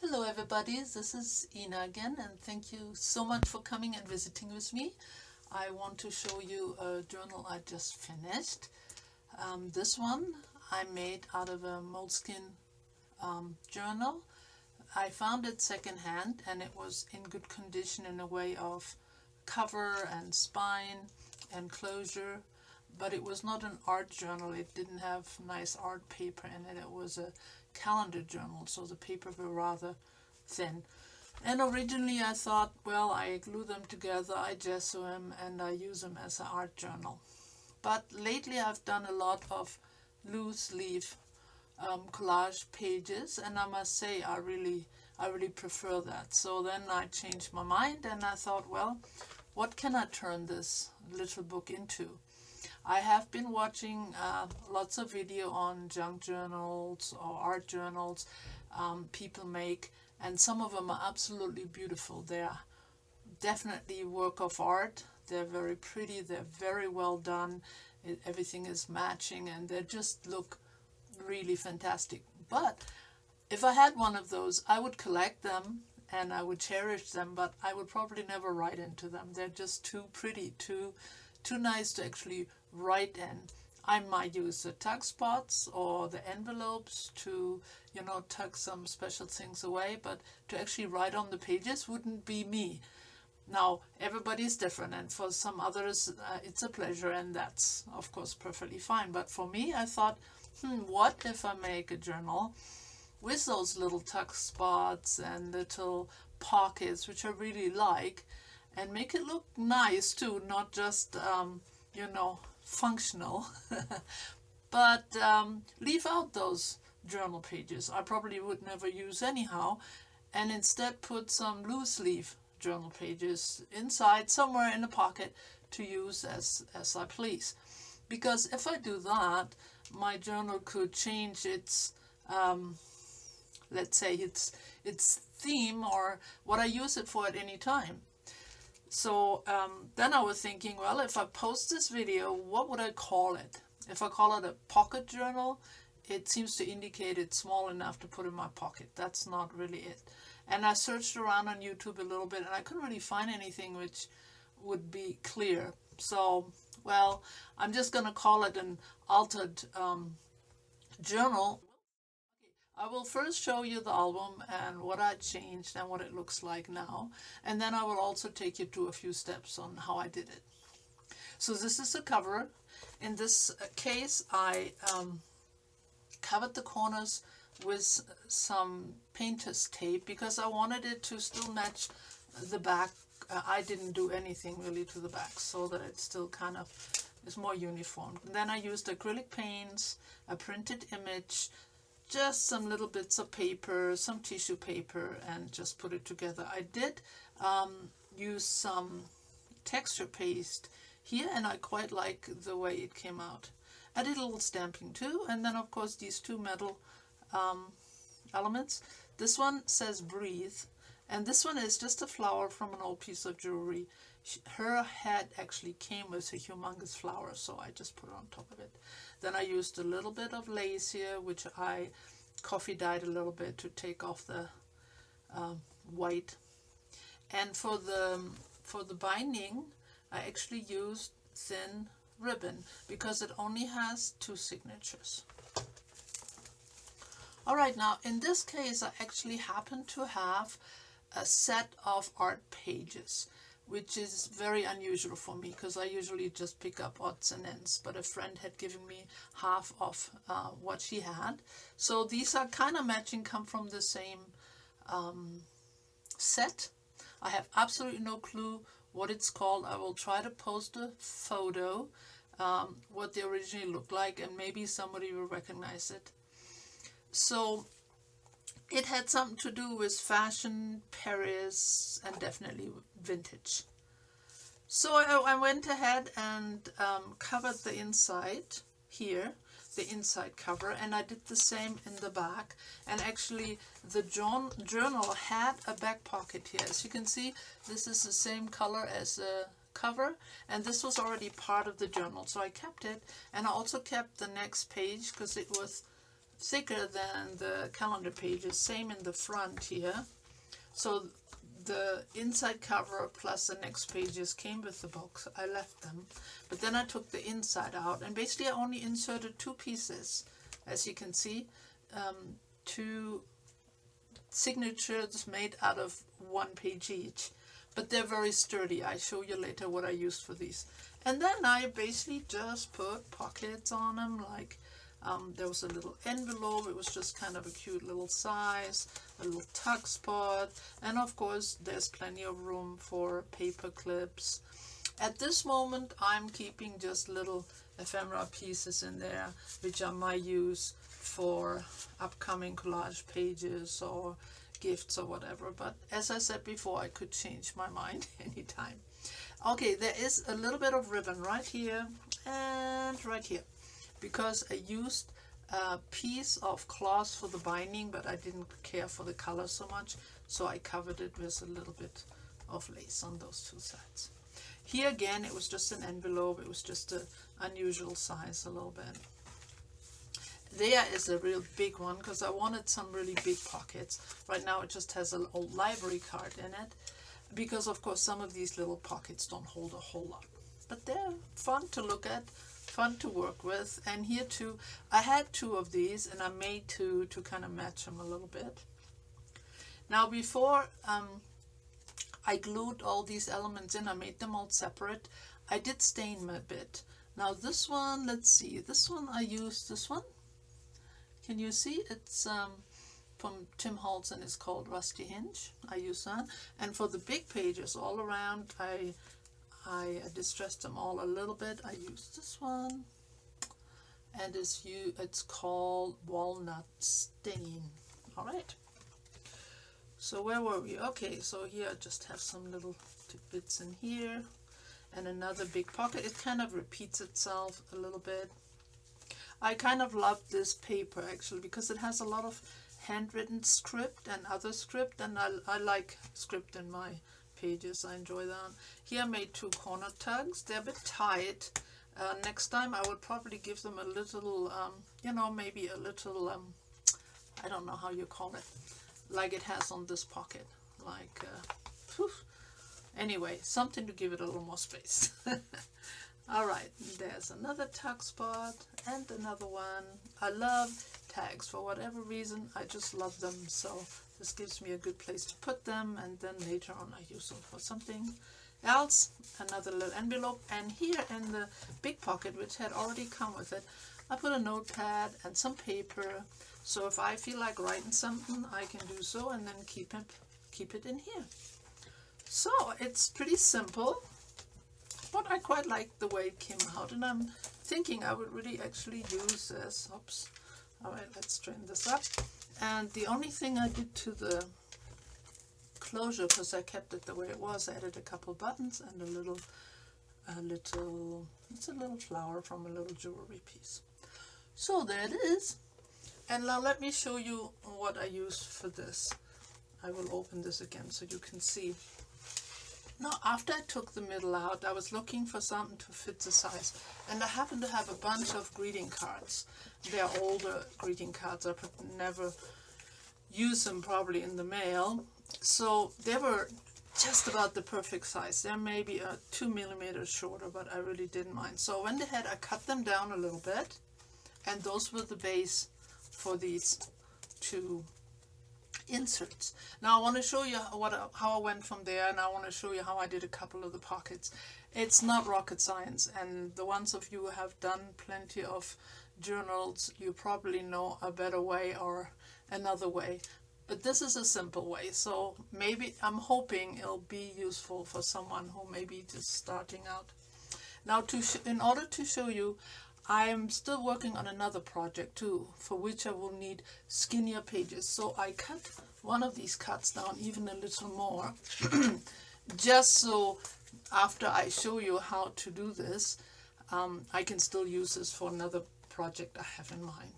Hello everybody, this is Ina again, and thank you so much for coming and visiting with me. I want to show you a journal I just finished. This one I made out of a Moleskine journal. I found it secondhand and it was in good condition in a way of cover and spine and closure, but it was not an art journal. It didn't have nice art paper in it. It was a calendar journal, so the paper were rather thin. And originally I thought, well, I glue them together, I gesso them, and I use them as an art journal. But lately I've done a lot of loose leaf collage pages, and I must say I really prefer that. So then I changed my mind and I thought, well, what can I turn this little book into? I have been watching lots of video on junk journals or art journals people make, and some of them are absolutely beautiful. They're definitely work of art. They're very pretty, they're very well done, everything is matching, and they just look really fantastic. But if I had one of those, I would collect them and I would cherish them, but I would probably never write into them. They're just too pretty, too nice to actually write in. I might use the tuck spots or the envelopes to, tuck some special things away, but to actually write on the pages wouldn't be me. Now, everybody's different, and for some others it's a pleasure, and that's, of course, perfectly fine. But for me, I thought, what if I make a journal with those little tuck spots and little pockets, which I really like, and make it look nice too, not just, functional, but leave out those journal pages I probably would never use anyhow, and instead put some loose leaf journal pages inside somewhere in a pocket to use as I please. Because if I do that, my journal could change its let's say its theme or what I use it for at any time. So then I was thinking, well, if I post this video, what would I call it? If I call it a pocket journal, it seems to indicate it's small enough to put in my pocket. That's not really it. And I searched around on YouTube a little bit, and I couldn't really find anything which would be clear. So, well, I'm just going to call it an altered journal. I will first show you the album and what I changed and what it looks like now, and then I will also take you through a few steps on how I did it. So this is the cover. In this case, I covered the corners with some painter's tape because I wanted it to still match the back. I didn't do anything really to the back, so that it still kind of is more uniform. And then I used acrylic paints, a printed image, just some little bits of paper, some tissue paper, and just put it together. I did use some texture paste here, and I quite like the way it came out. I did a little stamping too, and then of course these two metal elements. This one says breathe, and this one is just a flower from an old piece of jewelry. Her head actually came with a humongous flower, so I just put it on top of it. Then I used a little bit of lace here, which I coffee dyed a little bit to take off the white. And for the binding, I actually used thin ribbon because it only has 2 signatures. All right, now in this case, I actually happen to have a set of art pages, which is very unusual for me because I usually just pick up odds and ends, but a friend had given me half of what she had. So these are kind of matching, come from the same set. I have absolutely no clue what it's called. I will try to post a photo, what they originally looked like, and maybe somebody will recognize it. So it had something to do with fashion, Paris, and definitely vintage. So I went ahead and covered the inside here, the inside cover, and I did the same in the back. And actually the journal had a back pocket here. As you can see, this is the same color as the cover, and this was already part of the journal, so I kept it. And I also kept the next page because it was thicker than the calendar pages, same in the front here. So the inside cover plus the next pages came with the book. I left them, but then I took the inside out, and basically I only inserted 2 pieces, as you can see, 2 signatures made out of 1 page each, but they're very sturdy. I show you later what I used for these. And then I basically just put pockets on them, like there was a little envelope. It was just kind of a cute little size, a little tuck spot, and of course there's plenty of room for paper clips. At this moment I'm keeping just little ephemera pieces in there, which I might use for upcoming collage pages or gifts or whatever, but as I said before, I could change my mind anytime. Okay, there is a little bit of ribbon right here and right here, because I used a piece of cloth for the binding, but I didn't care for the color so much, so I covered it with a little bit of lace on those 2 sides. Here again, it was just an envelope. It was just an unusual size a little bit. There is a real big one because I wanted some really big pockets. Right now it just has an old library card in it, because of course some of these little pockets don't hold a whole lot. But they're fun to look at, fun to work with. And here too, I had 2 of these and I made 2 to kind of match them a little bit. Now before I glued all these elements in, I made them all separate. I did stain them a bit. Now this one, let's see, this one I used this one. Can you see? It's from Tim Holtz and it's called Rusty Hinge. I use that. And for the big pages all around, I distressed them all a little bit. I used this one, and it's called Walnut Stain. All right. So where were we? Okay, so here I just have some little tidbits in here, and another big pocket. It kind of repeats itself a little bit. I kind of love this paper actually, because it has a lot of handwritten script and other script, and I like script in my pages. I enjoy that. Here I made 2 corner tugs. They're a bit tight. Next time I would probably give them a little, you know, maybe a little, I don't know how you call it, like it has on this pocket. Like, anyway, something to give it a little more space. Alright, there's another tag spot and another one. I love tags for whatever reason. I just love them, so this gives me a good place to put them, and then later on I use them for something else. Another little envelope, and here in the big pocket, which had already come with it, I put a notepad and some paper, so if I feel like writing something I can do so, and then keep it in here. So it's pretty simple, but I quite like the way it came out, and I'm thinking I would really actually use this. Oops. Alright, let's straighten this up. And the only thing I did to the closure, because I kept it the way it was, I added a couple buttons and it's a little flower from a little jewelry piece. So there it is. And now let me show you what I used for this. I will open this again so you can see. Now, after I took the middle out, I was looking for something to fit the size, and I happened to have a bunch of greeting cards. They're older greeting cards. I could never use them probably in the mail, so they were just about the perfect size. They're maybe 2 millimeters shorter, but I really didn't mind. So when they had, I cut them down a little bit, and those were the base for these 2 inserts. Now I want to show you how I went from there, and I want to show you how I did a couple of the pockets. It's not rocket science, and the ones of you who have done plenty of journals, you probably know a better way or another way, but this is a simple way, so maybe I'm hoping it'll be useful for someone who may be just starting out. Now in order to show you, I'm still working on another project too, for which I will need skinnier pages. So I cut one of these cuts down even a little more, just so after I show you how to do this, I can still use this for another project I have in mind.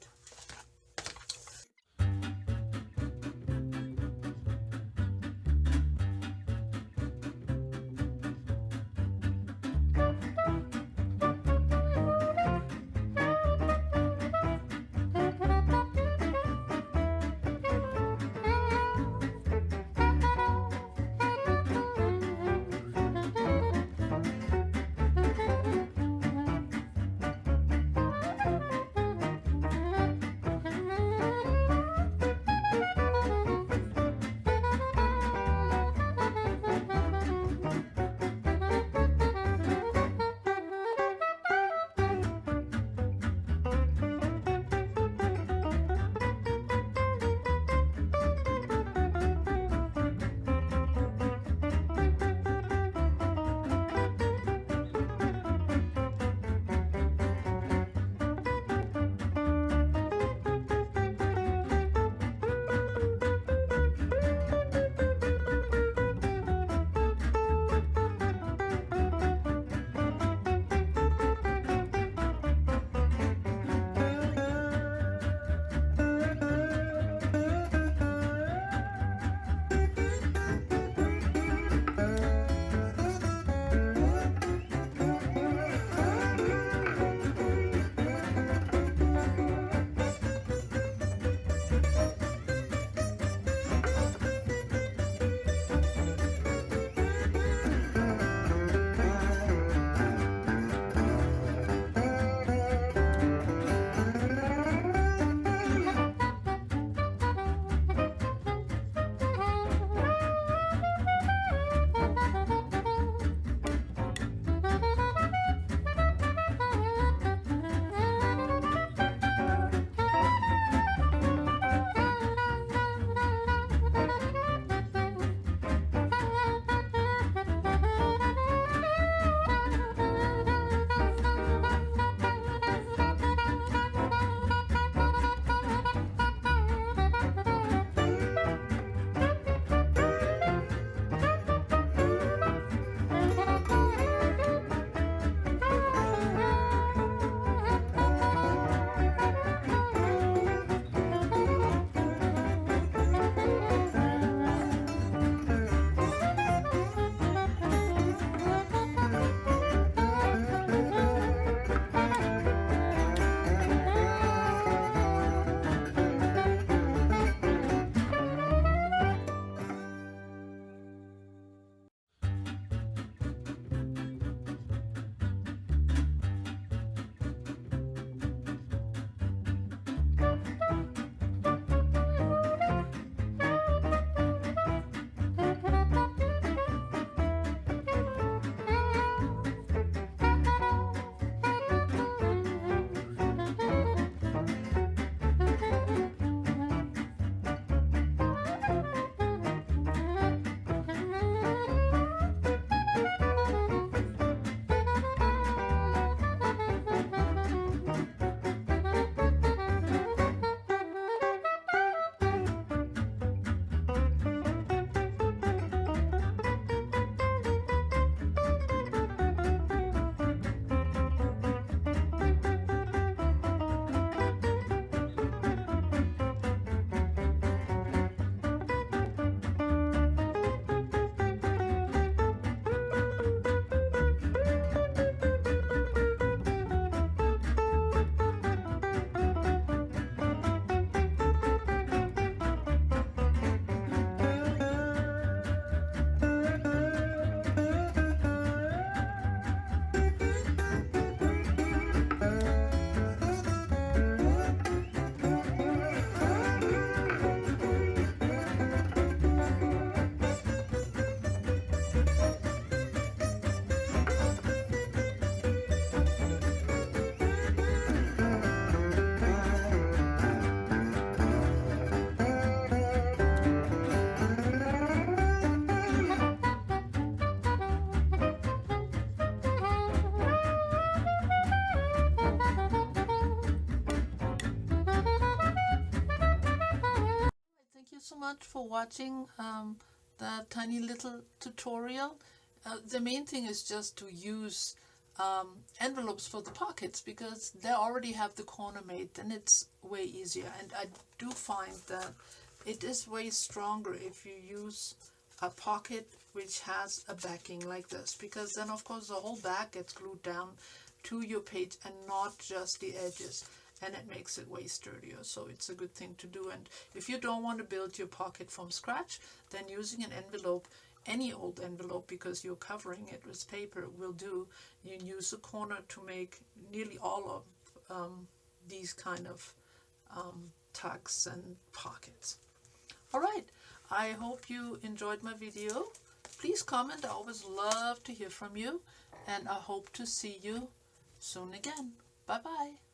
much for watching that tiny little tutorial. The main thing is just to use envelopes for the pockets, because they already have the corner made, and it's way easier. And I do find that it is way stronger if you use a pocket which has a backing like this, because then of course the whole back gets glued down to your page and not just the edges, and it makes it way sturdier. So it's a good thing to do. And if you don't want to build your pocket from scratch, then using an envelope, any old envelope, because you're covering it with paper, will do. You can use a corner to make nearly all of these kind of tucks and pockets. Alright, I hope you enjoyed my video. Please comment, I always love to hear from you, and I hope to see you soon again. Bye bye.